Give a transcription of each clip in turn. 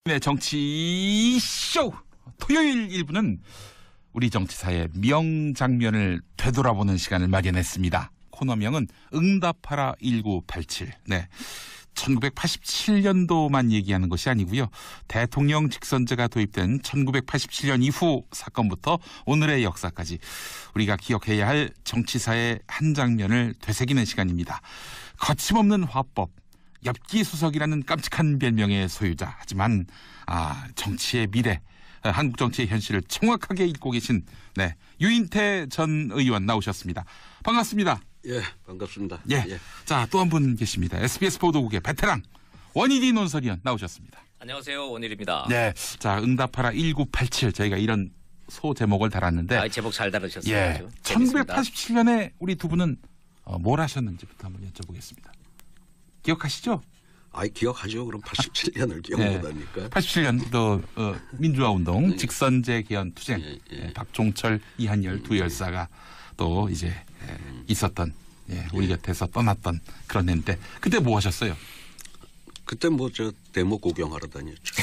네, 정치쇼 토요일 1부는 우리 정치사의 명장면을 되돌아보는 시간을 마련했습니다. 코너명은 응답하라 1987. 네, 1987년도만 얘기하는 것이 아니고요. 대통령 직선제가 도입된 1987년 이후 사건부터 오늘의 역사까지 우리가 기억해야 할 정치사의 한 장면을 되새기는 시간입니다. 거침없는 화법, 엽기수석이라는 깜찍한 별명의 소유자. 하지만 정치의 미래, 한국 정치의 현실을 정확하게 읽고 계신 유인태 전 의원 나오셨습니다. 반갑습니다. 예, 반갑습니다. 예. 자, 또 한 분 계십니다. SBS 보도국의 베테랑 원희디 논설위원 나오셨습니다. 안녕하세요, 원일입니다. 네, 자, 응답하라 1987 저희가 이런 소 제목을 달았는데 제목 잘 달으셨어요. 예, 1987년에 우리 두 분은 뭘 하셨는지부터 한번 여쭤보겠습니다. 기억하시죠? 기억하죠. 그럼 87년을 기억 못하니까. 87년도 민주화운동, 직선제 개헌 투쟁, 박종철, 이한열 두 열사가 또 이제 있었던 우리 곁에서 떠났던 그런 해인데 그때 뭐 하셨어요? 그때 데모 구경하러 다녔죠.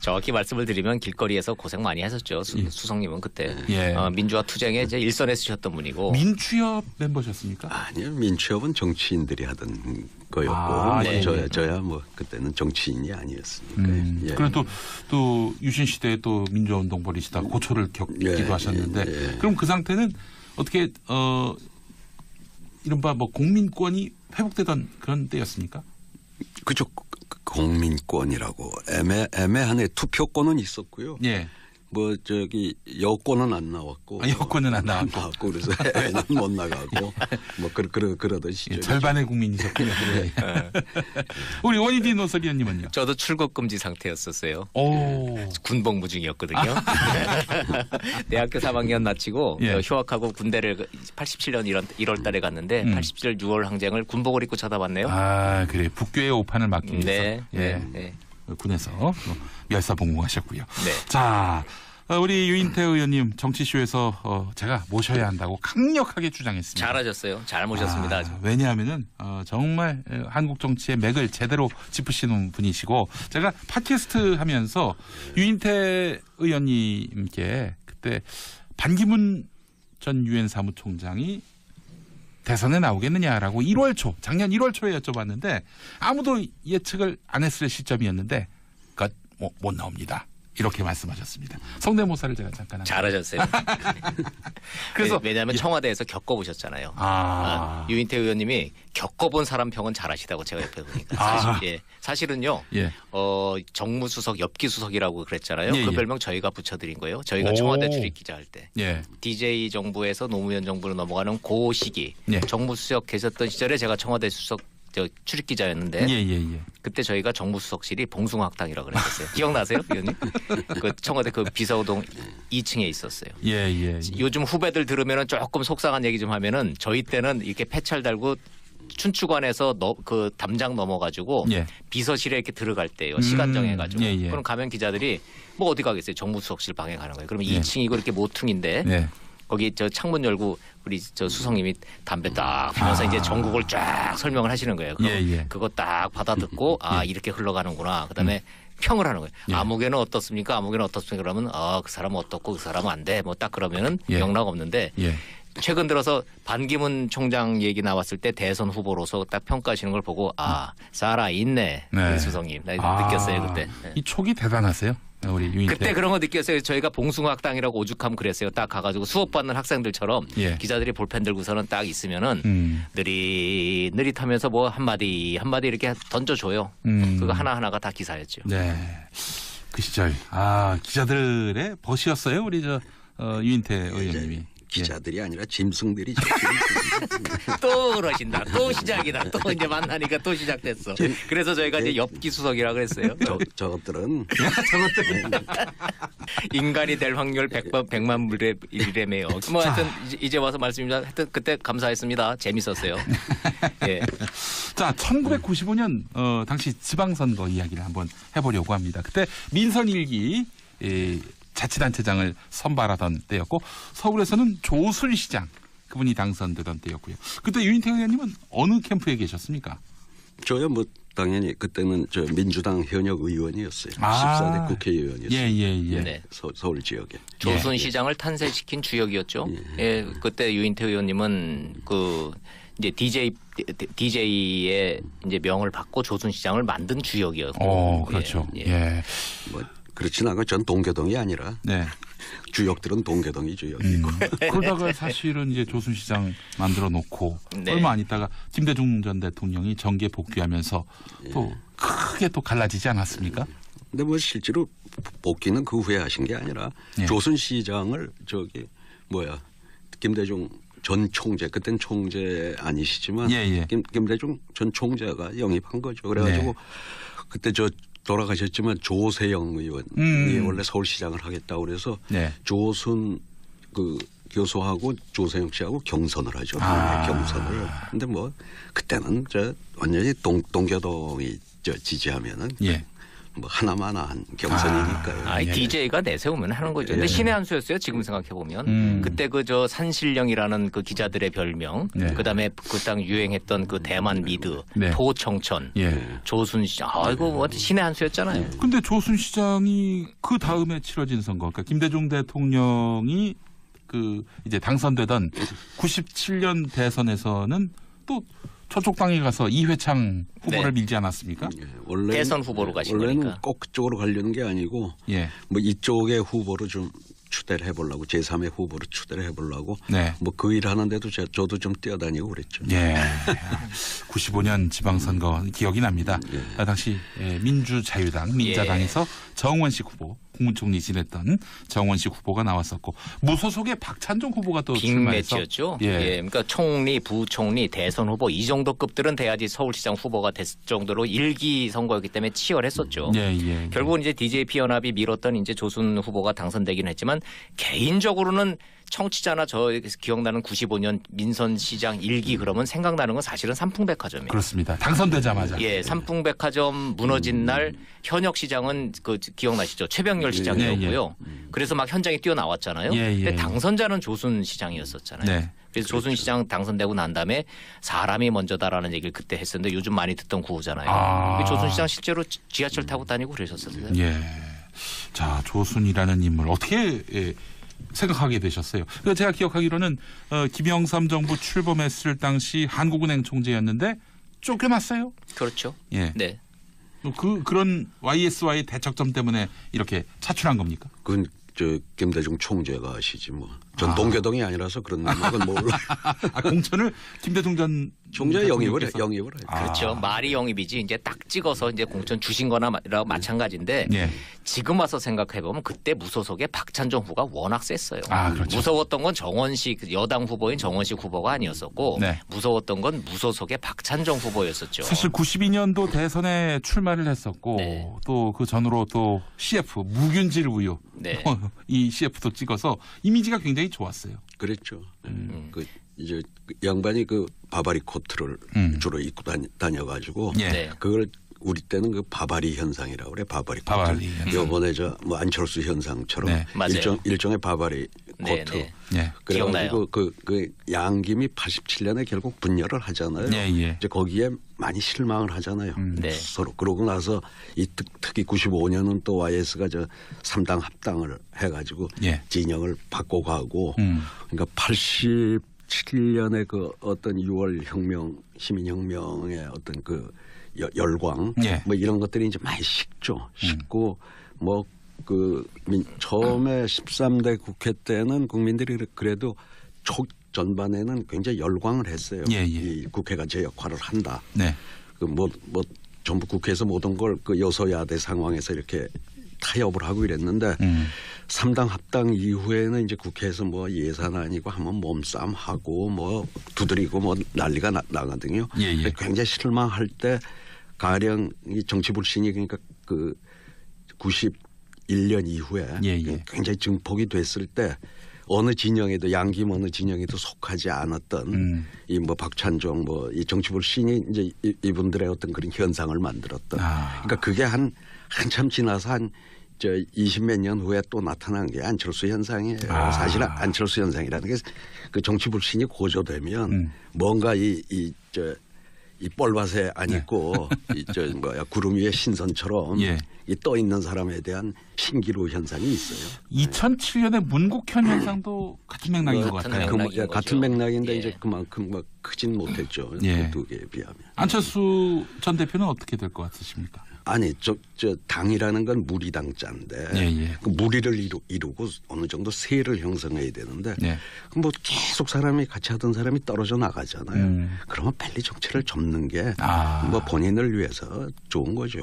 정확히 말씀을 드리면 길거리에서 고생 많이 하셨죠. 수석님은 그때 예. 민주화 투쟁에 이제 일선에 쓰셨던 분이고. 민취협 멤버셨습니까? 아니요, 민취협은 정치인들이 하던 거였고 네. 저야 그때는 정치인이 아니었으니까. 예. 그리고 또 유신 시대에 또 민주화운동 벌이시다 고초를 겪기도 하셨는데 그럼 그 상태는 어떻게 이른바 국민권이 회복되던 그런 때였습니까? 그죠. 공민권이라고 애매하네. 투표권은 있었고요. 예. 여권은 안 나왔고. 여권은 안 나왔고. 그래서 애는 못 나가고 그러던 시절. 절반의 국민이셨군요. 우리 원희디 노설위원님은요? 저도 출국 금지 상태였었어요. 오. 군복무 중이었거든요. 대학교 3학년 마치고 휴학하고 군대를 87년 1월 달에 갔는데 87년 6월 항쟁을 군복을 입고 쳐다봤네요. 그래. 북교의 오판을 막기 위해서. 네. 군에서 멸사복무하셨고요. 네. 자, 우리 유인태 의원님 정치쇼에서 제가 모셔야 한다고 강력하게 주장했습니다. 잘하셨어요. 잘 모셨습니다. 왜냐하면은 정말 한국 정치의 맥을 제대로 짚으시는 분이시고 제가 팟캐스트 하면서 유인태 의원님께 그때 반기문 전 유엔 사무총장이 대선에 나오겠느냐라고 작년 1월 초에 여쭤봤는데 아무도 예측을 안 했을 시점이었는데 못 나옵니다. 이렇게 말씀하셨습니다. 성대모사를 제가 잠깐 잘하셨어요. 그래서 왜냐하면 청와대에서 겪어보셨잖아요. 유인태 의원님이 겪어본 사람 평은 잘하시다고 제가 옆에 보니까 사실은요. 정무수석, 엽기수석이라고 그랬잖아요. 그 별명 저희가 붙여드린 거예요. 저희가 청와대 출입기자 할 때 DJ 정부에서 노무현 정부로 넘어가는 그 시기 정무수석 계셨던 시절에 제가 청와대 출입기자였는데 그때 저희가 정무수석실이 봉숭아학당이라고 그랬었어요. 기억나세요, 의원님? 그 청와대 그 비서동 2층에 있었어요. 요즘 후배들 들으면은 조금 속상한 얘기 좀 하면은 저희 때는 이렇게 패찰 달고 춘추관에서 그 담장 넘어가지고 비서실에 이렇게 들어갈 때요. 시간 정해가지고. 그럼 가면 기자들이 어디 가겠어요? 정무수석실 방에 가는 거예요. 그러면 2층이고 이렇게 모퉁인데 거기 창문 열고 우리 수석님이 담배 딱 피면서 이제 전국을 쫙 설명을 하시는 거예요. 그럼 그거 딱 받아듣고 이렇게 흘러가는구나. 그다음에 평을 하는 거예요. 아무개는 어떻습니까? 아무개는 어떻습니까? 그러면 그 사람은 어떻고 그 사람은 안 돼. 딱 그러면은 영락 없는데 최근 들어서 반기문 총장 얘기 나왔을 때 대선 후보로서 딱 평가하시는 걸 보고 살아있네. 우리 수석님. 나 느꼈어요 그때. 이 촉이 대단하세요. 우리 유인태. 그때 그런 거 느꼈어요. 저희가 봉숭아학당이라고 오죽하면 그랬어요. 딱 가가지고 수업받는 학생들처럼 기자들이 볼펜 들고서는 딱 있으면은 느릿하면서 한마디 이렇게 던져줘요. 그거 하나하나가 다 기사였죠. 네. 그 시절 기자들의 벗이었어요. 우리 유인태 의원님이. 기자들이 아니라 짐승들이죠. 또 그러신다. 또 시작이다. 또 이제 만나니까 또 시작됐어. 그래서 저희가 이제 엽기수석이라고 그랬어요. 저것들은 인간이 될 확률 100만 분의 1이라며요. 하여튼 이제 와서 말씀입니다. 하여튼 그때 감사했습니다. 재밌었어요. 자, 1995년 당시 지방선거 이야기를 한번 해보려고 합니다. 그때 민선일기 자치단체장을 선발하던 때였고 서울에서는 조순시장 그분이 당선되던 때였고요. 그때 유인태 의원님은 어느 캠프에 계셨습니까? 저야 당연히 그때는 저 민주당 현역 의원이었어요. 14대 국회의원이었어요. 예. 네. 서울 지역에. 조순 시장을 탄생시킨 주역이었죠. 예. 그때 유인태 의원님은 그 이제 DJ의 이제 명을 받고 조순 시장을 만든 주역이었고. 그렇죠. 예. 뭐 그렇진 않고 전 동교동이 아니라 네. 주역들은 동교동이 주역이고. 그러다가 사실은 이제 조순 시장 만들어 놓고 네. 얼마 안 있다가 김대중 전 대통령이 정계 복귀하면서 또 크게 또 갈라지지 않았습니까? 근데 뭐 실제로 복귀는 그 후에 하신 게 아니라 조순 시장을 김대중 전 총재, 그땐 총재 아니시지만 김대중 전 총재가 영입한 거죠. 그래가지고 그때 돌아가셨지만 조세영 의원이 원래 서울시장을 하겠다고 그래서 조순 그 교수하고 조세영 씨하고 경선을 하죠. 경선을. 근데 뭐 그때는 완전히 동교동이 지지하면은 뭐 하나만한 경선이니까요. DJ가 내세우면 하는 거죠. 근데 신의 한 수였어요. 지금 생각해 보면 그때 그 산신령이라는 그 기자들의 별명, 그다음에 그 당 유행했던 그 대만 미드, 포청천, 조순 시장, 이거 뭐 신의 한 수였잖아요. 근데 조순 시장이 그 다음에 치러진 선거, 그러니까 김대중 대통령이 그 이제 당선되던 97년 대선에서는 또 저쪽 당에 가서 이회창 후보를 밀지 않았습니까? 대선 후보로 가신 원래는 거니까. 꼭 그쪽으로 가려는 게 아니고 뭐 이쪽의 후보로 좀 추대를 해보려고 제3의 후보로 추대를 해보려고 뭐 그 일 하는데도 저도 좀 뛰어다니고 그랬죠. 95년 지방선거 기억이 납니다. 당시 민주자유당 민자당에서 정원식 후보 국무총리 지냈던 정원식 후보가 나왔었고 무소속의 박찬종 후보가 또 출마해서 빅매치였죠. 그러니까 총리, 부총리, 대선 후보 이 정도 급들은 돼야지 서울시장 후보가 됐을 정도로 일기 선거였기 때문에 치열했었죠. 결국은 이제 DJP 연합이 밀었던 이제 조순 후보가 당선되긴 했지만 개인적으로는 청취자나 저 기억나는 95년 민선시장 일기 그러면 생각나는 건 사실은 삼풍백화점이에요. 그렇습니다. 당선되자마자. 삼풍백화점 무너진 날 현역 시장은 그 기억나시죠? 최병렬 시장이었고요. 그래서 막 현장에 뛰어나왔잖아요. 근데 당선자는 조순 시장이었었잖아요. 그래서 조순 시장 당선되고 난 다음에 사람이 먼저다라는 얘기를 그때 했었는데 요즘 많이 듣던 구호잖아요. 조순 시장 실제로 지하철 타고 다니고 그러셨었어요. 자, 조순이라는 인물 어떻게 생각하게 되셨어요? 제가 기억하기로는 김영삼 정부 출범했을 당시 한국은행 총재였는데 쫓겨났어요. 그렇죠. 그런 YS와의 대척점 때문에 이렇게 차출한 겁니까? 그건 김대중 총재가 하시지 뭐. 전 동교동이 아니라서 그런 건 몰라요. 공천을 김대중 전 총재 영입을 해요. 그렇죠. 말이 영입이지 이제 딱 찍어서 이제 공천 주신 거나 마찬가지인데 지금 와서 생각해 보면 그때 무소속의 박찬종 후보가 워낙 셌어요. 그렇죠. 무서웠던 건 정원식 여당 후보인 정원식 후보가 아니었었고 무서웠던 건 무소속의 박찬종 후보였었죠. 사실 92년도 대선에 출마를 했었고 또 그 전으로 또 CF 무균질 우유 이 CF도 찍어서 이미지가 굉장히 좋았어요. 그랬죠. 이제 양반이 그 바바리 코트를 주로 입고 다녀가지고 그걸 우리 때는 그 바바리 현상이라고 그래. 바바리 코트. 이번에 뭐 안철수 현상처럼 일종의 바바리 코트. 그래가지고 그 양김이 87년에 결국 분열을 하잖아요. 이제 거기에 많이 실망을 하잖아요. 서로. 그러고 나서 이 특히 95년은 또 YS가 3당 합당을 해가지고 진영을 바꿔가고 그러니까 87년에 그 어떤 6월 혁명, 시민혁명의 어떤 그 열광 뭐 이런 것들이 이제 많이 식고 뭐 처음에 13대 국회 때는 국민들이 그래도 전반에는 굉장히 열광을 했어요. 이 국회가 제 역할을 한다. 전부 국회에서 모든 걸 그 여소야대 상황에서 이렇게 타협을 하고 이랬는데 3당 합당 이후에는 이제 국회에서 뭐 예산 아니고 한번 몸싸움하고 뭐 두드리고 뭐 난리가 나거든요. 굉장히 실망할 때 가령 이 정치 불신이 그러니까 그 91년 이후에 굉장히 증폭이 됐을 때 어느 진영에도 양김 어느 진영에도 속하지 않았던 이 뭐 박찬종 뭐 이 정치 불신이 이제 이분들의 어떤 그런 현상을 만들었던. 그러니까 그게 한참 지나서 한 20몇 년 후에 또 나타난 게 안철수 현상이에요. 사실 안철수 현상이라는 게 그 정치 불신이 고조되면 뭔가 이 이 뻘밭에 안 있고 구름 위에 신선처럼 이 떠 있는 사람에 대한 신기루 현상이 있어요. 2007년에 문국현 현상도 같은 맥락인 것 같아요. 같은 맥락인데 이제 그만큼 막 크진 못했죠. 그 두 개에 비하면. 안철수 전 대표는 어떻게 될 것 같으십니까? 아니 저 당이라는 건 무리당자인데 그 무리를 이루고 어느 정도 세를 형성해야 되는데 뭐 계속 사람이 같이 하던 사람이 떨어져 나가잖아요. 그러면 빨리 정치를 접는 게 뭐 본인을 위해서 좋은 거죠.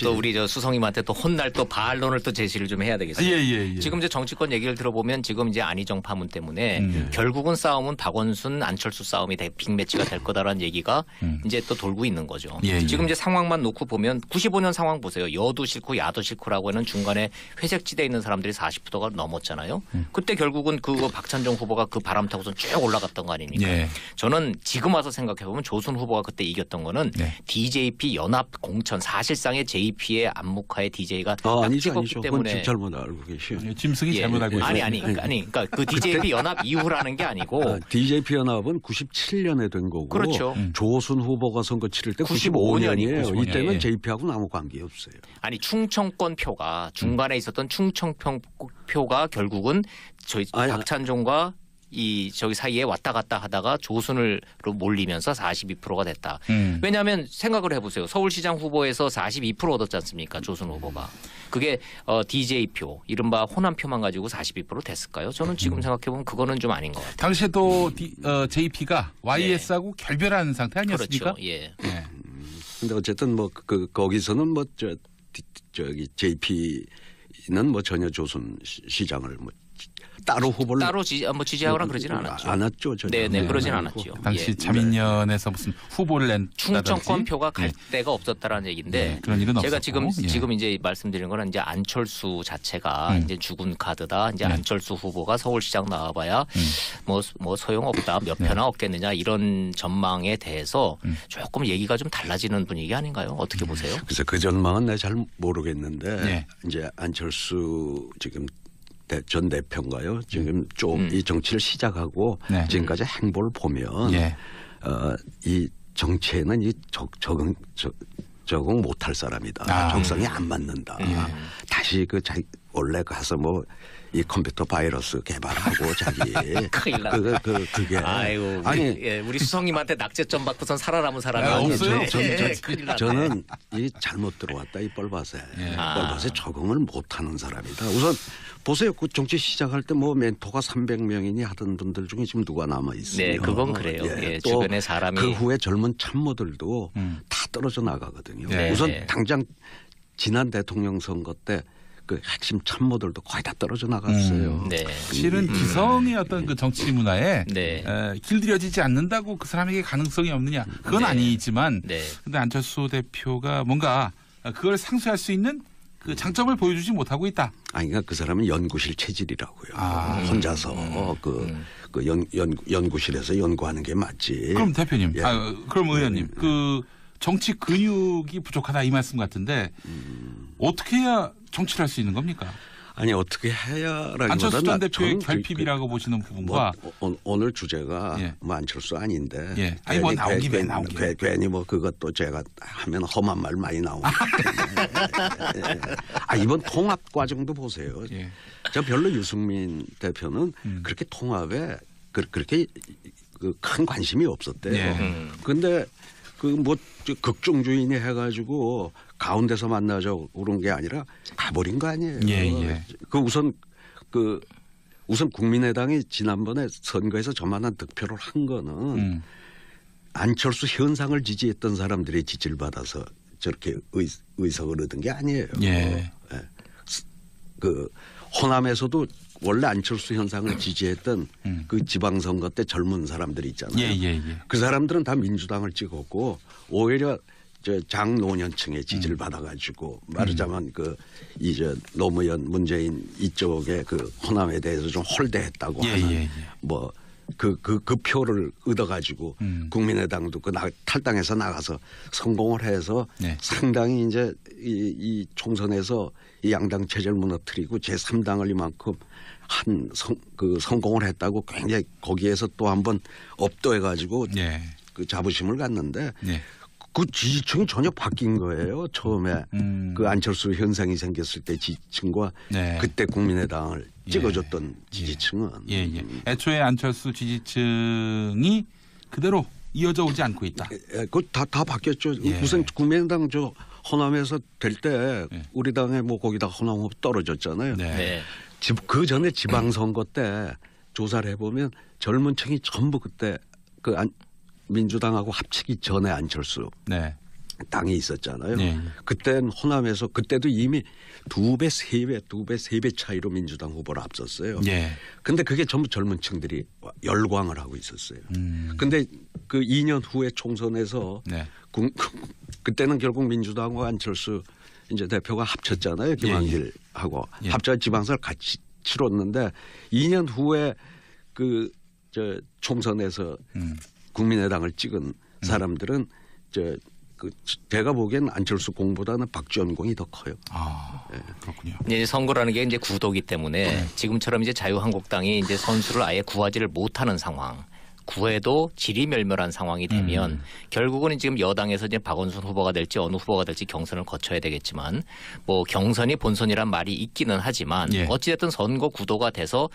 또 우리 저 수성님한테 또 혼날 또 반론을 또 제시를 좀 해야 되겠어요. 지금 이제 정치권 얘기를 들어보면 지금 이제 안희정 파문 때문에 결국은 싸움은 박원순 안철수 싸움이 빅매치가 될 거다라는 얘기가 이제 또 돌고 있는 거죠. 지금 이제 상황만 놓고 보면 95년 상황 보세요. 여도 싫고 야도 싫고라고 하는 중간에 회색지대에 있는 사람들이 40%가 넘었잖아요. 그때 결국은 그 박찬종 후보가 그 바람 타고서 쭉 올라갔던 거 아닙니까? 저는 지금 와서 생각해 보면 조순 후보가 그때 이겼던 거는 DJP 연합 공천 사실상의 JP의 안목하에 DJ가 찍었기 때문에 지금 잘못 알고 계시요. 짐승이 잘못 알고 있어요. 그러니까 그 DJP 연합 이후라는 게 아니고 DJP 연합은 97년에 된 거고 그렇죠. 조순 후보가 선거 치를 때 95년이에요. 이때는 JP하고는 아무 관계 없어요. 아니 충청권 표가 중간에 있었던 충청평 표가 결국은 저희 박찬종과 저기 사이에 왔다 갔다 하다가 조순으로 몰리면서 42%가 됐다. 왜냐하면 생각을 해보세요. 서울시장 후보에서 42% 얻었지 않습니까? 조순 후보가. 그게 DJ표, 이른바 호남표만 가지고 42% 됐을까요? 저는 지금 생각해보면 그거는 좀 아닌 것 같아요. 당시에도 JP가 YS하고 결별한 상태 아니었습니까? 그렇죠. 근데 어쨌든 뭐 거기서는 뭐 저기 JP는 뭐 전혀 조순 시장을 뭐 따로 후보를 지지하거나 그러지는 않았죠. 않았죠. 네, 그러진 않았죠. 당시 자민련에서 무슨 후보를 낸 충청권 표가 갈 데가 없었다라는 얘기인데 그런 일은 제가 없었고. 지금 이제 말씀드린 거는 이제 안철수 자체가 이제 죽은 카드다. 이제 안철수 후보가 서울시장 나와봐야 뭐 소용없다. 몇 표나 없겠느냐 이런 전망에 대해서 조금 얘기가 좀 달라지는 분위기 아닌가요? 어떻게 보세요? 그래서 그 전망은 내가 잘 모르겠는데 이제 안철수 지금 전 대표인가요? 지금 좀 이 정치를 시작하고 지금까지 행보를 보면 이 정치에는 이 적응 못할 사람이다. 적성이 안 맞는다. 다시 원래 가서 뭐 이 컴퓨터 바이러스 개발하고 자기 큰일 났다. 그게 우리 수성님한테 낙제점 받고선 살아남은 사람이 없어요. 저는 이 잘못 들어왔다 이 뻘밭에 뻘밭에 적응을 못하는 사람이다. 우선 보세요. 그 정치 시작할 때 뭐 멘토가 300명이니 하던 분들 중에 지금 누가 남아 있어요. 네, 그건 그래요. 또 주변에 사람이 그 후에 젊은 참모들도 다 떨어져 나가거든요. 우선 당장 지난 대통령 선거 때 그 핵심 참모들도 거의 다 떨어져 나갔어요. 실은 기성의 어떤 그 정치 문화에 길들여지지 않는다고 그 사람에게 가능성이 없느냐? 그건 아니지만, 근데 안철수 대표가 뭔가 그걸 상쇄할 수 있는 그 장점을 보여주지 못하고 있다. 그러니까 그 사람은 연구실 체질이라고요. 혼자서 연구실에서 연구하는 게 맞지. 그럼 대표님, 그럼 의원님, 그 정치 근육이 부족하다 이 말씀 같은데 어떻게 해야 정치를 할 수 있는 겁니까? 아니 어떻게 해야라기보다는 안철수 전 대표의 결핍이라고 보시는 부분과 오늘 주제가 뭐 안철수 아닌데 아니 뭐 나오기 괜히 뭐 그것도 제가 하면 험한 말 많이 나오기 때문에 이번 통합 과정도 보세요. 저 별로 유승민 대표는 그렇게 통합에 그렇게 큰 관심이 없었대요. 그런데 그 뭐 극중주의니 해가지고 가운데서 만나자고 그런 게 아니라 가버린 거 아니에요. 우선 국민의당이 지난번에 선거에서 저만한 득표를 한 거는 안철수 현상을 지지했던 사람들의 지지를 받아서 저렇게 의석을 얻은 게 아니에요. 그 호남에서도 원래 안철수 현상을 지지했던 그 지방선거 때 젊은 사람들이 있잖아요. 그 사람들은 다 민주당을 찍었고 오히려 장노년층의 지지를 받아가지고 말하자면 이제 노무현 문재인 이쪽에 그 호남에 대해서 좀 홀대했다고 하는 뭐 그 표를 얻어가지고 국민의당도 탈당해서 나가서 성공을 해서 상당히 이제 이 총선에서 이 양당 체제를 무너뜨리고 제3당을 이만큼 성공을 했다고 굉장히 거기에서 또 한번 업도해가지고 그 자부심을 갖는데 그 지지층이 전혀 바뀐 거예요. 처음에 그 안철수 현상이 생겼을 때 지지층과 그때 국민의당을 찍어줬던 지지층은 애초에 안철수 지지층이 그대로 이어져 오지 않고 있다. 그 다 바뀌었죠. 우선 국민의당 저 호남에서 될 때 우리 당에 뭐 거기다 호남 후보 떨어졌잖아요. 그 전에 지방선거 때 조사를 해보면 젊은 층이 전부 그때 그 민주당하고 합치기 전에 안철수 당이 있었잖아요. 그때는 호남에서 그때도 이미 2배, 3배 차이로 민주당 후보를 앞섰어요. 근데 그게 전부 젊은 층들이 열광을 하고 있었어요. 근데 그 2년 후에 총선에서 그때는 결국 민주당과 안철수 이제 대표가 합쳤잖아요. 김한길하고 합쳐 지방선을 같이 치렀는데 2년 후에 그 저 총선에서 국민의당을 찍은 사람들은 그 제가 보기엔 안철수 공보다는 박지원 공이 더 커요. 그렇군요. 이제 선거라는 게 이제 구도기 때문에 지금처럼 이제 자유한국당이 이제 선수를 아예 구하지를 못하는 상황. 구해도 질이멸멸한 상황이 되면 결국은 지금 여당에서 이제 박원순 후보가 될지 어느 후보가 될지 경선을 거쳐야 되겠지만 뭐 경선이 본선이란 말이 있기는 하지만 어찌됐든 선거 구도가 돼서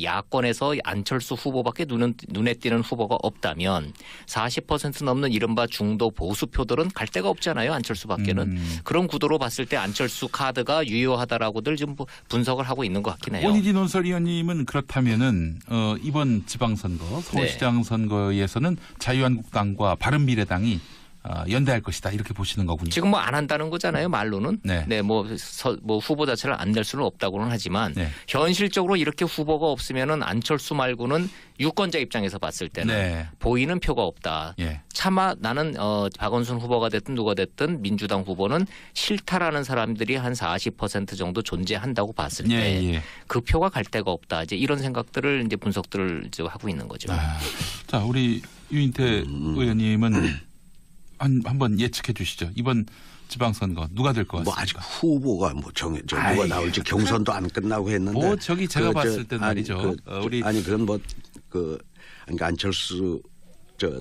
야권에서 안철수 후보밖에 눈에 띄는 후보가 없다면 40% 넘는 이른바 중도 보수 표들은 갈 데가 없잖아요. 안철수밖에는. 그런 구도로 봤을 때 안철수 카드가 유효하다라고들 좀 분석을 하고 있는 것 같긴 해요. 원희진 논설위원님은 그렇다면은 이번 지방선거 서울시장 선거에서는 자유한국당과 바른미래당이 연대할 것이다 이렇게 보시는 거군요. 지금 뭐 안 한다는 거잖아요. 말로는. 뭐 후보 자체를 안 낼 수는 없다고는 하지만 현실적으로 이렇게 후보가 없으면은 안철수 말고는 유권자 입장에서 봤을 때는 보이는 표가 없다. 차마 나는 박원순 후보가 됐든 누가 됐든 민주당 후보는 싫다라는 사람들이 한 40% 정도 존재한다고 봤을 때 그 표가 갈 데가 없다. 이제 이런 생각들을 이제 분석들을 이제 하고 있는 거죠. 자, 우리 유인태 의원님은 한번 예측해 주시죠. 이번 지방선거 누가 될 것 같습니까? 뭐 아직 후보가 뭐 정해져 누가 나올지 경선도 안 끝나고 했는데. 뭐 저기 제가 봤을 때 말이죠. 그건 뭐 그러니까 안철수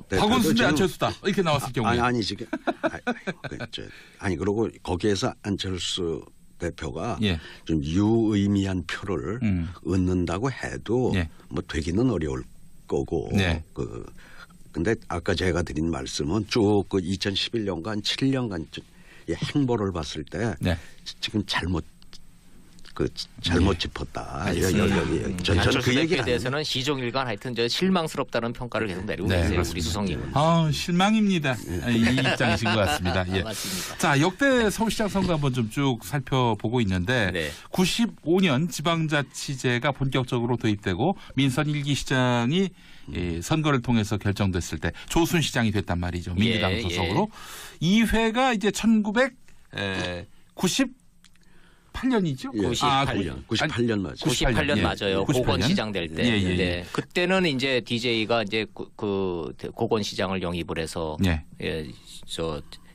박원순 대 안철수다 이렇게 나왔을 경우에 아니 지금 아니 그러고 거기에서 안철수 대표가 좀 유의미한 표를 얻는다고 해도 뭐 되기는 어려울 거고 근데 아까 제가 드린 말씀은 쭉 그 2011년간 7년간 행보를 봤을 때 지금 잘못 짚었다. 안철수 대표에 대해서는 시종일관 하여튼 실망스럽다는 평가를 계속 내리고 계세요. 우리 수석님은. 실망입니다. 이 입장이신 것 같습니다. 맞습니다. 자, 역대 서울시장 선거 한번 좀 쭉 살펴보고 있는데 95년 지방자치제가 본격적으로 도입되고 민선 1기 시장이 선거를 통해서 결정됐을 때 조순 시장이 됐단 말이죠. 민주당 소속으로. 2회가 이제 1998년이죠? 98년 맞아요. 98년 맞아요. 98년? 고건시장 될 때. 그때는 이제 DJ가 이제 그 고건시장을 영입을 해서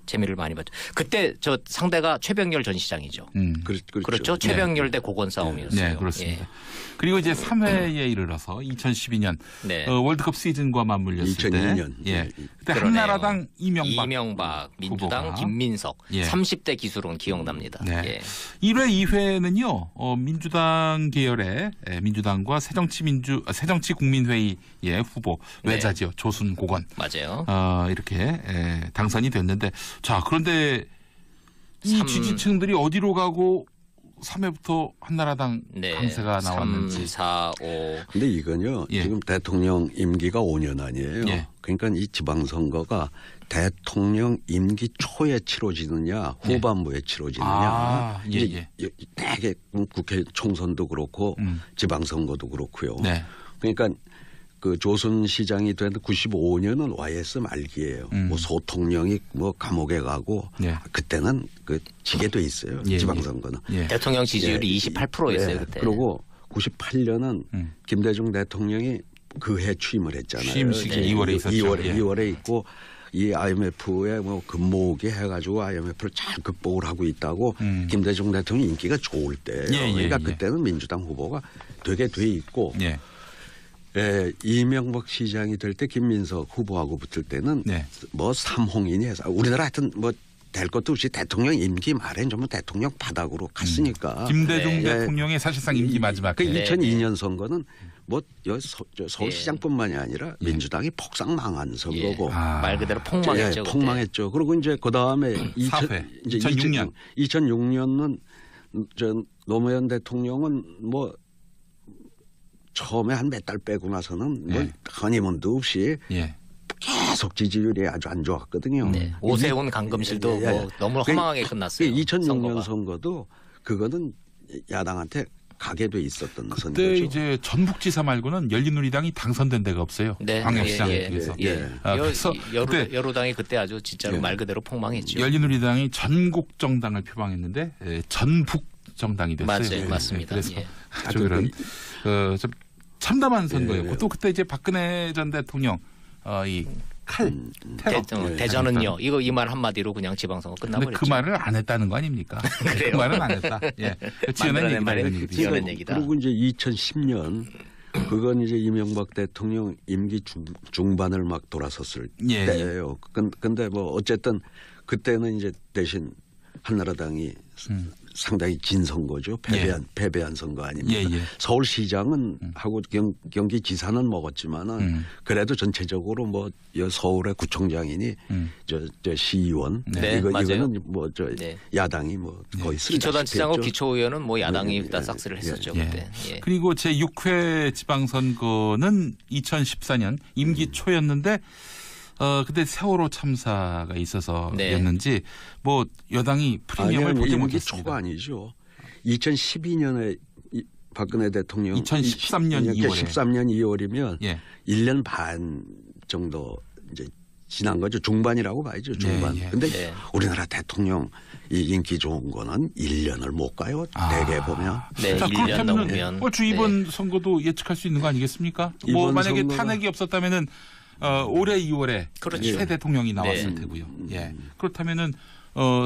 재미를 많이 봤죠. 그때 저 상대가 최병렬 전 시장이죠. 그렇죠. 최병렬 대 고건 싸움이었어요. 네, 그렇습니다. 그리고 이제 3회에 이르러서 2012년 월드컵 시즌과 맞물렸을 2002년. 때 그때 한나라당 이명박 민주당 후보가. 김민석 30대 기수론 기억납니다. 1회, 2회는요 민주당 계열의 민주당과 새정치국민회의의 후보 외자지요 조순 고건 맞아요. 이렇게 당선이 됐는데 자 그런데 이 지지층들이 어디로 가고 3회부터 한나라당 강세가 나왔는지. 3, 4, 5. 근데 이건요. 지금 대통령 임기가 5년 아니에요. 그러니까 이 지방선거가 대통령 임기 초에 치러지느냐 후반부에 치러지느냐. 이제 되게 국회 총선도 그렇고 지방선거도 그렇고요. 그러니까 그 조순 시장이 된 95년은 YS 말기예요. 뭐 소통령이 뭐 감옥에 가고 그때는 그 지게 돼 있어요. 지방선거는. 대통령 지지율이 28%였어요 그때. 그리고 98년은 김대중 대통령이 그 해 취임을 했잖아요. 취임식이 2월에 있었죠. 2월에 있고 이 IMF에 뭐 근무오기 해가지고 IMF를 잘 극복을 하고 있다고 김대중 대통령 인기가 좋을 때예요. 그러니까 그때는 민주당 후보가 되게 돼 있고. 예, 이명박 시장이 될 때 김민석 후보하고 붙을 때는 네. 뭐 삼홍인이 해서 우리나라 하여튼 뭐 될 것도 없이 대통령 임기 말엔 전부 대통령 바닥으로 갔으니까. 김대중 대통령의 사실상 임기 마지막. 그 2002년 선거는 뭐 서울시장뿐만이 아니라 민주당이 폭삭 망한 선거고. 말 그대로 폭망했죠. 폭망했죠. 그리고 이제 그 다음에 2006년은 노무현 대통령은 뭐 처음에 한 몇 달 빼고 나서는 뭐 허니문도 없이 계속 지지율이 아주 안 좋았거든요. 네. 오세훈 강금실도 뭐 너무 허망하게 끝났어요. 2006년 선거가. 선거도 그거는 야당한테 가게 돼 있었던 그때 선거죠. 이제 전북지사 말고는 열린우리당이 당선된 데가 없어요. 네. 광역시장에 비해서. 그래서 여로당이 그때 아주 진짜로 말 그대로 폭망했죠. 열린우리당이 전국 정당을 표방했는데 전북 정당이 됐어요. 맞아요, 맞습니다. 그래서 아주 그런 좀 참담한 선거였고 또 그때 이제 박근혜 전 대통령 이 칼 테러 대전은요. 이 말 한마디로 그냥 지방선거 끝나버렸죠. 그 말을 안 했다는 거 아닙니까? 그 말은 안 했다. 예. 지어낸 얘기다. 그리고 이제 2010년 그건 이제 이명박 대통령 임기 중반을 막 돌아섰을 때예요. 근데 뭐 어쨌든 그때는 이제 대신 한나라당이 상당히 진 선거죠. 패배한 선거 아닙니까? 서울시장은 하고 경기지사는 먹었지만은 그래도 전체적으로 뭐 서울의 구청장이니 저 시의원 이거는 뭐 저 야당이 뭐 거의 기초단체장하고 기초의원은 뭐 야당이 다 싹쓸이를 했었죠 그때. 그리고 제 6회 지방선거는 2014년 임기 초였는데. 그때 세월호 참사가 있어서였는지 뭐 여당이 프리미엄을 보지 못했습니다. 초가 아니죠. 2012년에 박근혜 대통령 2013년 2월에 13년 2월이면 1년 반 정도 이제 지난 거죠. 중반이라고 봐야죠. 중반. 근데 우리나라 대통령 이 인기 좋은 거는 1년을 못 가요. 대개 보면. 네, 자, 1년 넘으면. 얼추 이번 선거도 예측할 수 있는 거 아니겠습니까? 뭐 만약에 탄핵이 없었다면은 올해 2월에 새 대통령이 나왔을 테고요. 그렇다면은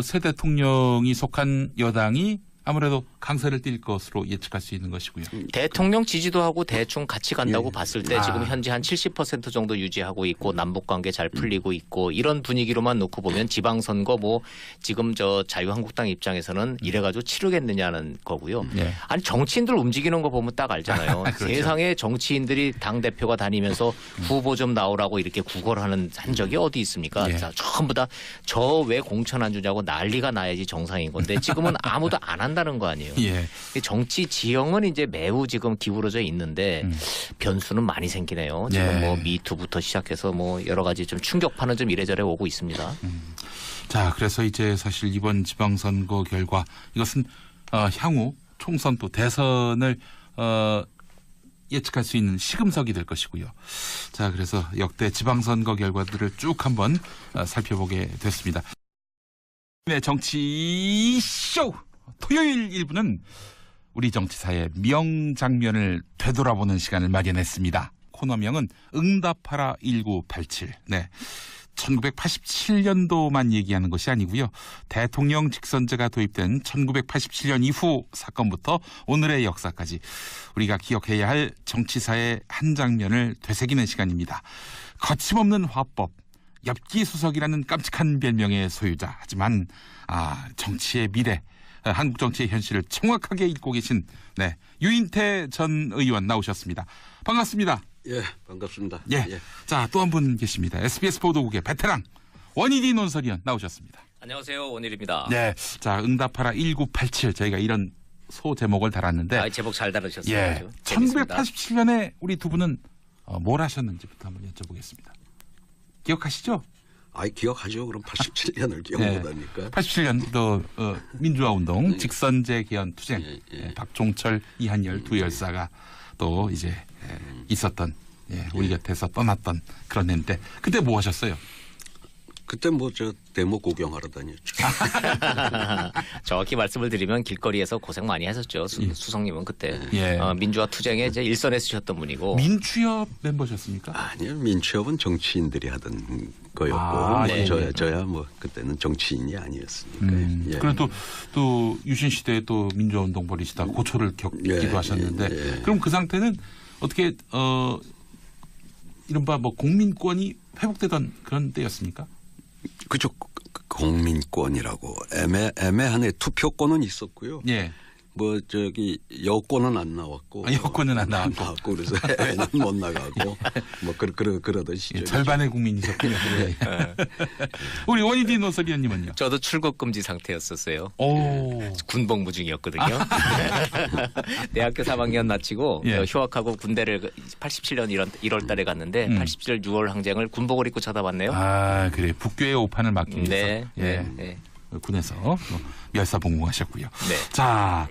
새 대통령이 속한 여당이 아무래도 강세를 띌 것으로 예측할 수 있는 것이고요. 대통령 지지도하고 대충 같이 간다고 봤을 때 지금 현재 한 70% 정도 유지하고 있고 남북관계 잘 풀리고 있고 이런 분위기로만 놓고 보면 지방선거 뭐 지금 저 자유한국당 입장에서는 이래가지고 치르겠느냐는 거고요. 아니 정치인들 움직이는 거 보면 딱 알잖아요. 그렇죠. 세상에 정치인들이 당대표가 다니면서 후보 좀 나오라고 이렇게 구걸하는 한 적이 어디 있습니까? 자, 전부 다 저 왜 공천 안 주냐고 난리가 나야지 정상인 건데 지금은 아무도 안 한다는 거 아니에요. 정치 지형은 이제 매우 지금 기울어져 있는데 변수는 많이 생기네요. 지금 뭐 미투부터 시작해서 뭐 여러 가지 좀 충격파는 좀 이래저래 오고 있습니다. 자, 그래서 이제 사실 이번 지방선거 결과 이것은 향후 총선 또 대선을 예측할 수 있는 시금석이 될 것이고요. 자, 그래서 역대 지방선거 결과들을 쭉 한번 살펴보게 됐습니다. 네, 정치쇼! 토요일 1부는 우리 정치사의 명장면을 되돌아보는 시간을 마련했습니다. 코너명은 응답하라 1987. 네. 1987년도만 얘기하는 것이 아니고요. 대통령 직선제가 도입된 1987년 이후 사건부터 오늘의 역사까지 우리가 기억해야 할 정치사의 한 장면을 되새기는 시간입니다. 거침없는 화법, 엽기수석이라는 깜찍한 별명의 소유자. 하지만 정치의 미래, 한국 정치의 현실을 정확하게 읽고 계신 유인태 전 의원 나오셨습니다. 반갑습니다. 예, 반갑습니다. 자, 또 한 분 계십니다. SBS 보도국의 베테랑 원희디 논설위원 나오셨습니다. 안녕하세요, 원일입니다. 네, 자, 응답하라 1987 저희가 이런 소 제목을 달았는데 제목 잘 다루셨어요. 1987년에 우리 두 분은 뭘 하셨는지부터 한번 여쭤보겠습니다. 기억하시죠? 기억하죠. 그럼 87년을 기억 못합니까? 87년도 민주화운동, 직선제 개헌 투쟁, 박종철, 이한열 두 열사가 또 이제 있었던 우리 곁에서 떠났던 그런 해인데 그때 뭐 하셨어요? 그때 뭐 저 대목 구경하러 다녔죠. 정확히 말씀을 드리면 길거리에서 고생 많이 하셨죠. 수석님은 그때 민주화 투쟁에 이제 일선에 쓰셨던 분이고. 민추협 멤버셨습니까? 아니요, 민추협은 정치인들이 하던 거였고 저야 뭐 그때는 정치인이 아니었으니까. 그래도 또 유신 시대에 또 민주화운동 벌이시다 고초를 겪기도 하셨는데 그럼 그 상태는 어떻게 이른바 뭐 국민권이 회복되던 그런 때였습니까? 그죠. 국민권이라고 애매하네. 투표권은 있었고요. 예. 뭐 저기 여권은 안 나왔고, 여권은 안 나왔고, 그래서 애는 못 나가고 뭐 그러던 시절. 절반의 국민이셨군요. 네. 우리 원희디 노설위원님은요? 저도 출국 금지 상태였었어요. 군복무 중이었거든요. 대학교 3학년 마치고 휴학하고 군대를 87년 1월달에 갔는데 87년 6월 항쟁을 군복을 입고 쳐다봤네요. 아 그래 북교의 오판을 막기 위해서. 네. 예. 네. 군에서 멸사봉공하셨고요. 네. 자,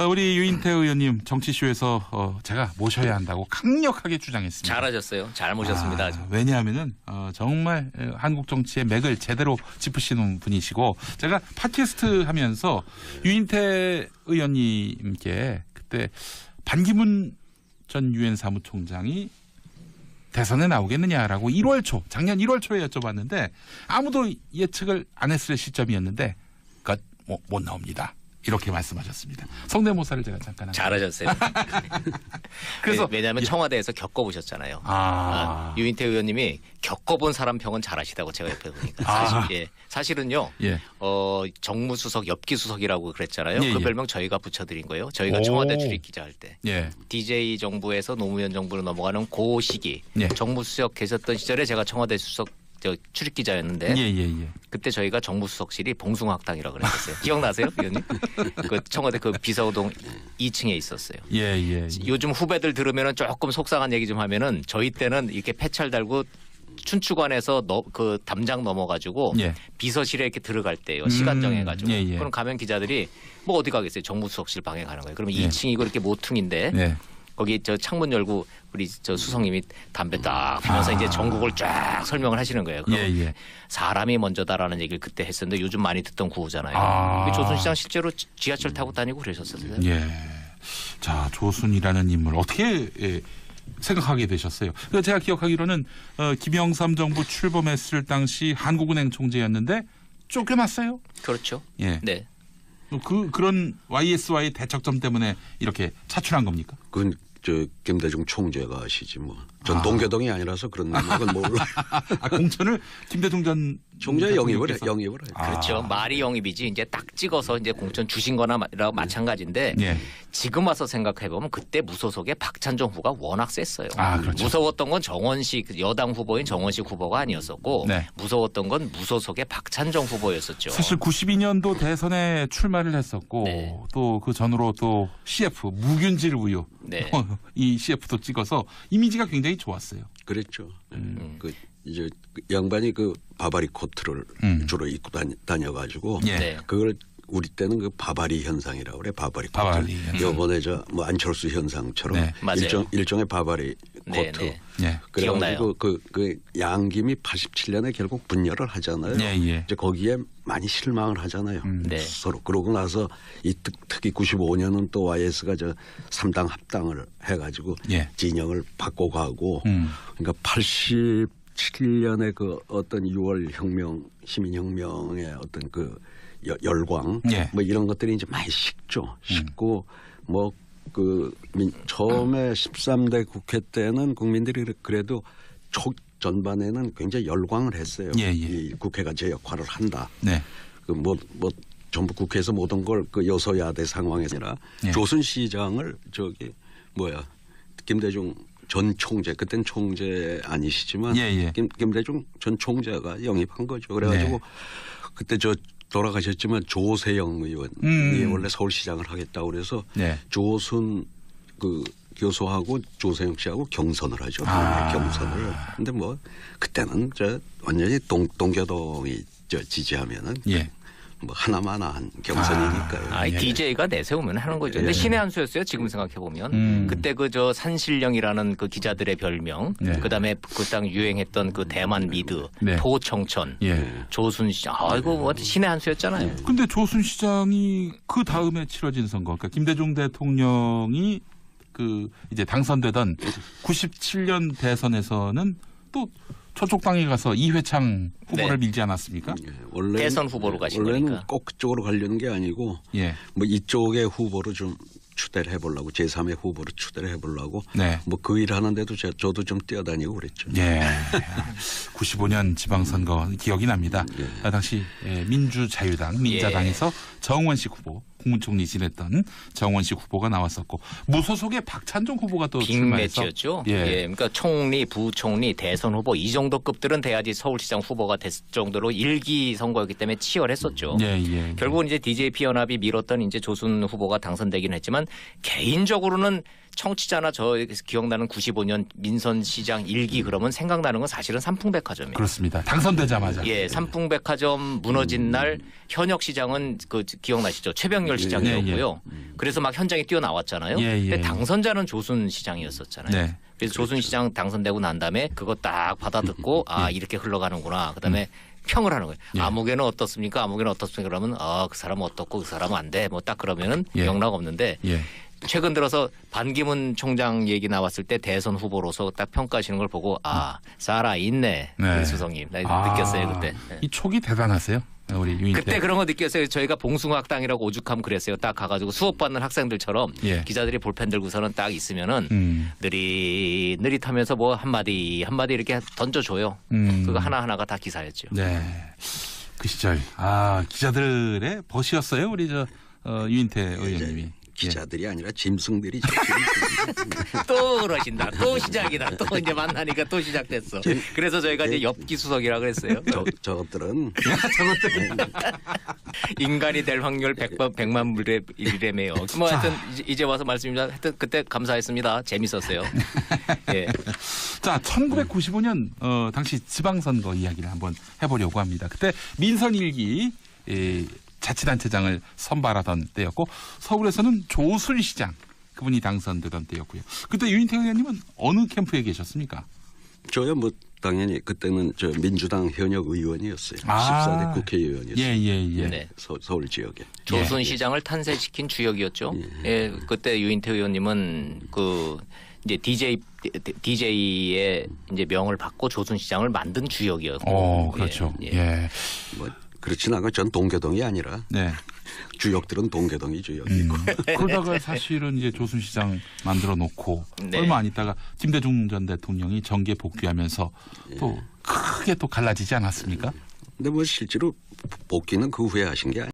우리 유인태 의원님 정치쇼에서 제가 모셔야 한다고 강력하게 주장했습니다. 잘하셨어요. 잘 모셨습니다. 왜냐하면은 정말 한국 정치의 맥을 제대로 짚으시는 분이시고 제가 팟캐스트 하면서 유인태 의원님께 그때 반기문 전 유엔 사무총장이 대선에 나오겠느냐라고 작년 1월 초에 여쭤봤는데 아무도 예측을 안 했을 시점이었는데 못 나옵니다. 이렇게 말씀하셨습니다. 성대모사를 제가 잠깐 잘하셨어요. 그래서 왜냐하면 청와대에서 겪어보셨잖아요. 유인태 의원님이 겪어본 사람 평은 잘하시다고 제가 옆에 보니까 사실은요. 정무수석 엽기수석이라고 그랬잖아요. 그 별명 저희가 붙여드린 거예요. 저희가 청와대 출입기자 할 때 DJ 정부에서 노무현 정부로 넘어가는 그 시기 정무수석 계셨던 시절에 제가 청와대 출입기자였는데 그때 저희가 정무수석실이 봉숭아학당이라고 그랬었어요. 기억나세요, 의원님? 그 청와대 그 비서동 2층에 있었어요. 요즘 후배들 들으면 조금 속상한 얘기 좀 하면은 저희 때는 이렇게 폐찰 달고 춘추관에서 그 담장 넘어가지고 비서실에 이렇게 들어갈 때요. 시간 정해가지고. 그럼 가면 기자들이 뭐 어디 가겠어요? 정무수석실 방에 가는 거예요. 그러면 2층이고 이렇게 모퉁인데 거기 저 창문 열고 우리 저 수석님이 담배 딱 피면서 이제 전국을 쫙 설명을 하시는 거예요. 사람이 먼저다라는 얘기를 그때 했었는데 요즘 많이 듣던 구호잖아요. 조순시장 실제로 지하철 타고 다니고 그러셨었어요. 자, 조순이라는 인물 어떻게 생각하게 되셨어요? 제가 기억하기로는 김영삼 정부 출범했을 당시 한국은행 총재였는데 쫓겨났어요. 그렇죠. 네. 그런 YS와의 대척점 때문에 이렇게 차출한 겁니까? 그건 김대중 총재가 하시지 뭐. 전 동교동이 아니라서 그런 건 몰라. 공천을 김대중 전 총재 영입을 해. 그렇죠. 말이 영입이지 이제 딱 찍어서 이제 공천 주신 거나 마찬가지인데 지금 와서 생각해 보면 그때 무소속의 박찬종 후보가 워낙 셌어요. 그렇죠. 무서웠던 건 정원식 여당 후보인 정원식 후보가 아니었었고 무서웠던 건 무소속의 박찬종 후보였었죠. 사실 92년도 대선에 출마를 했었고 또 그 전으로 또 CF 무균질 우유 이 CF도 찍어서 이미지가 굉장히 좋았어요. 그랬죠. 이제 양반이 그 바바리 코트를 주로 입고 다녀가지고 그걸 우리 때는 그 바바리 현상이라고 그래. 바바리 코트. 이번에 뭐 안철수 현상처럼 일종의 바바리 코트. 그래가지고 그 양김이 87년에 결국 분열을 하잖아요. 이제 거기에 많이 실망을 하잖아요. 서로. 그러고 나서 이 특히 95년은 또 YS가 3당 합당을 해가지고 진영을 바꿔가고 그러니까 87년에 그 어떤 6월 혁명, 시민혁명의 어떤 그 열광 뭐 이런 것들이 이제 많이 식고 뭐 그 처음에 13대 국회 때는 국민들이 그래도 전반에는 굉장히 열광을 했어요. 이 국회가 제 역할을 한다. 그 뭐 전부 국회에서 모든 걸 그 여소야대 상황에서 아니라 조순시장을 김대중 전 총재 그땐 총재 아니시지만 김대중 전 총재가 영입한 거죠. 그래가지고 그때 돌아가셨지만 조세영 의원이 원래 서울시장을 하겠다고 그래서 조순 그 교수하고 조세영 씨하고 경선을 하죠. 경선을. 근데 뭐 그때는 완전히 동교동이 지지하면은 뭐 하나만한 경선이니까요. DJ가 내세우면 하는 거죠. 근데 신의 한 수였어요. 지금 생각해 보면 그때 그 산신령이라는 그 기자들의 별명, 그다음에 그 당 유행했던 그 대만 미드, 포청천, 조순시장, 이거 뭐 신의 한 수였잖아요. 근데 조순시장이 그 다음에 치러진 선거, 그러니까 김대중 대통령이 그 이제 당선되던 97년 대선에서는 또 저쪽 당에 가서 이회창 후보를 밀지 않았습니까? 대선 후보로 가신 원래는 거니까. 꼭 그쪽으로 가려는 게 아니고 뭐 이쪽의 후보로 좀 추대를 해보려고 제3의 후보로 추대를 해보려고 네. 뭐 그 일 하는데도 저도 좀 뛰어다니고 그랬죠. 예. 95년 지방선거 기억이 납니다. 예. 당시 민주자유당, 민자당에서 정원식 후보, 국무총리 지냈던 정원식 후보가 나왔었고 무소속의 박찬종 후보가 또 출마해서 빅매치였죠. 예. 그러니까 총리, 부총리, 대선 후보 이 정도 급들은 돼야지 서울시장 후보가 됐을 정도로 일기 선거였기 때문에 치열했었죠. 예. 결국은 이제 DJP 연합이 밀었던 이제 조순 후보가 당선되긴 했지만 개인적으로는 청취자나 저 기억나는 95년 민선시장 일기 그러면 생각나는 건 사실은 삼풍백화점이에요. 그렇습니다. 당선되자마자. 예, 삼풍백화점 무너진 날 현역 시장은 그 기억나시죠? 최병렬 시장이었고요. 그래서 막 현장에 뛰어나왔잖아요. 근데 당선자는 조순 시장이었었잖아요. 네. 그래서 조순 시장 당선되고 난 다음에 그거 딱 받아듣고 아 이렇게 흘러가는구나. 그다음에 평을 하는 거예요. 아무개는 어떻습니까? 아무개는 어떻습니까? 그러면 그 사람은 어떻고 그 사람은 안 돼. 뭐 딱 그러면은 영락 없는데 최근 들어서 반기문 총장 얘기 나왔을 때 대선 후보로서 딱 평가하시는 걸 보고 살아 있네. 수석님. 느꼈어요 그때. 이 촉이 대단하세요. 우리 유인태. 그때 그런 거 느꼈어요. 저희가 봉숭아학당이라고 오죽하면 그랬어요. 딱 가가지고 수업 받는 학생들처럼 기자들이 볼펜 들고서는 딱 있으면은 느릿느릿하면서 뭐 한마디 이렇게 던져줘요. 그거 하나하나가 다 기사였죠. 네. 그 시절 기자들의 벗이었어요. 우리 유인태 의원님이. 기자들이 아니라 짐승들이죠. 또 그러신다. 또 시작이다. 또 이제 만나니까 또 시작됐어. 그래서 저희가 이제 엽기수석이라 그랬어요. 저것들은 인간이 될 확률 100만 분의 1이래매요. 뭐 하여튼 이제 와서 말씀드립니다. 하여튼 그때 감사했습니다. 재밌었어요. 예. 자, 1995년 당시 지방선거 이야기를 한번 해보려고 합니다. 그때 민선일기 자치단체장을 선발하던 때였고 서울에서는 조순 시장 그분이 당선되던 때였고요. 그때 유인태 의원님은 어느 캠프에 계셨습니까? 저야 뭐 당연히 그때는 저 민주당 현역 의원이었어요. 14대 국회의원이었어요. 예. 네. 서울 지역에. 조순 시장을 탄생시킨 주역이었죠. 예. 그때 유인태 의원님은 그 이제 DJ의 이제 명을 받고 조순 시장을 만든 주역이었고. 그렇죠. 뭐 그렇진 않고 전 동교동이 아니라 주역들은 동교동이 주역이고 그러다가 사실은 이제 조순 시장 만들어 놓고 얼마 안 있다가 김대중 전 대통령이 정계 복귀하면서 또 크게 또 갈라지지 않았습니까? 근데 뭐 실제로 복귀는 그 후에 하신 게 아니에요.